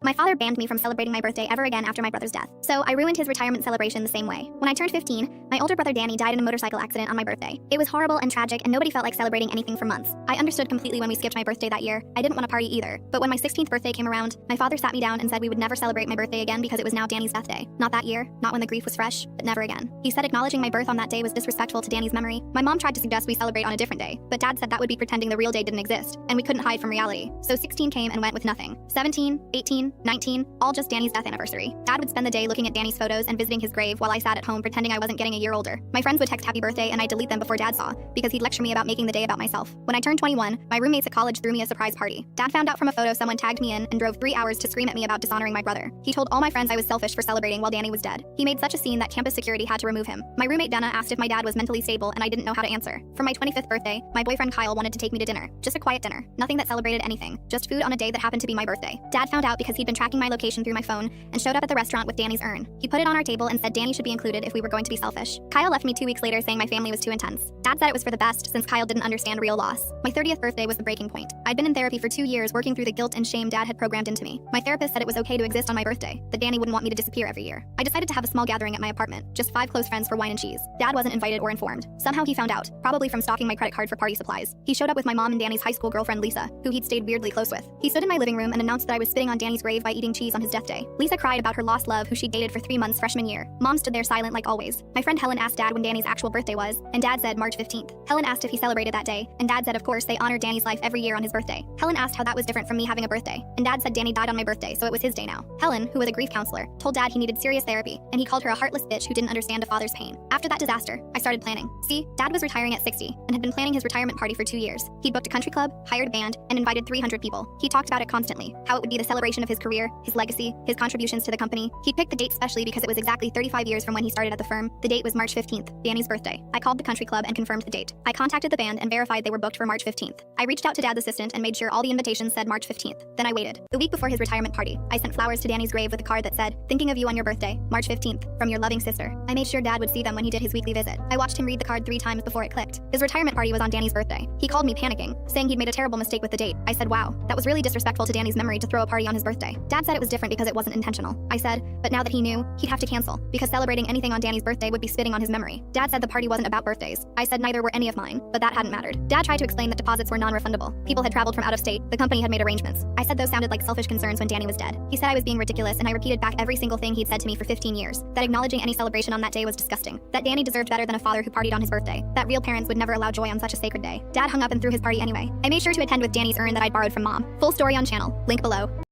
My father banned me from celebrating my birthday ever again after my brother's death, so I ruined his retirement celebration the same way. When I turned 15, my older brother Danny died in a motorcycle accident on my birthday. It was horrible and tragic, and nobody felt like celebrating anything for months. I understood completely when we skipped my birthday that year. I didn't want to party either, but when my 16th birthday came around, my father sat me down and said we would never celebrate my birthday again because it was now Danny's death day. Not that year, not when the grief was fresh, but never again. He said acknowledging my birth on that day was disrespectful to Danny's memory. My mom tried to suggest we celebrate on a different day, but Dad said that would be pretending the real day didn't exist, and we couldn't hide from reality. So 16 came and went with nothing. 17, 18, 19, all just Danny's death anniversary. Dad would spend the day looking at Danny's photos and visiting his grave while I sat at home pretending I wasn't getting a year older. My friends would text happy birthday and I'd delete them before Dad saw, because he'd lecture me about making the day about myself. When I turned 21, my roommates at college threw me a surprise party. Dad found out from a photo someone tagged me in and drove 3 hours to scream at me about dishonoring my brother. He told all my friends I was selfish for celebrating while Danny was dead. He made such a scene that campus security had to remove him. My roommate Dana asked if my dad was mentally stable and I didn't know how to answer. For my 25th birthday, my boyfriend Kyle wanted to take me to dinner. Just a quiet dinner. Nothing that celebrated anything. Just food on a day that happened to be my birthday. Dad found out because he'd been tracking my location through my phone and showed up at the restaurant with Danny's urn. He put it on our table and said Danny should be included if we were going to be selfish. Kyle left me 2 weeks later saying my family was too intense. Dad said it was for the best since Kyle didn't understand real loss. My 30th birthday was the breaking point. I'd been in therapy for 2 years working through the guilt and shame Dad had programmed into me. My therapist said it was okay to exist on my birthday, that Danny wouldn't want me to disappear every year. I decided to have a small gathering at my apartment, just 5 close friends for wine and cheese. Dad wasn't invited or informed. Somehow he found out, probably from stalking my credit card for party supplies. He showed up with my mom and Danny's high school girlfriend Lisa, who he'd stayed weirdly close with. He stood in my living room and announced that I was spitting on Danny's grave by eating cheese on his death day. Lisa cried about her lost love who she'd dated for 3 months freshman year. Mom stood there silent like always. My friend Helen asked Dad when Danny's actual birthday was, and Dad said March 15th. Helen asked if he celebrated that day, and Dad said of course they honored Danny's life every year on his birthday. Helen asked how that was different from me having a birthday, and Dad said Danny died on my birthday, so it was his day now. Helen, who was a grief counselor, told Dad he needed serious therapy, and he called her a heartless bitch who didn't understand a father's pain. After that disaster, I started planning. See, Dad was retiring at 60, and had been planning his retirement party for 2 years. He'd booked a country club, hired a band, and invited 300 people. He talked about it constantly, how it would be the celebration of his career, his legacy, his contributions to the company. He picked the date specially because it was exactly 35 years from when he started at the firm. The date was March 15th, Danny's birthday. I called the country club and confirmed the date. I contacted the band and verified they were booked for March 15th. I reached out to Dad's assistant and made sure all the invitations said March 15th. Then I waited. The week before his retirement party, I sent flowers to Danny's grave with a card that said, "Thinking of you on your birthday, March 15th, from your loving sister." I made sure Dad would see them when he did his weekly visit. I watched him read the card 3 times before it clicked. His retirement party was on Danny's birthday. He called me panicking, saying he'd made a terrible mistake with the date. I said, wow, that was really disrespectful to Danny's memory to throw a party on his birthday. Dad said it was different because it wasn't intentional. I said, but now that he knew, he'd have to cancel, because celebrating anything on Danny's birthday would be spitting on his memory. Dad said the party wasn't about birthdays. I said neither were any of mine, but that hadn't mattered. Dad tried to explain that deposits were non-refundable. People had traveled from out of state, the company had made arrangements. I said those sounded like selfish concerns when Danny was dead. He said I was being ridiculous, and I repeated back every single thing he'd said to me for 15 years. That acknowledging any celebration on that day was disgusting. That Danny deserved better than a father who partied on his birthday. That real parents would never allow joy on such a sacred day. Dad hung up and threw his party anyway. I made sure to attend with Danny's urn that I'd borrowed from Mom. Full story on channel. Link below.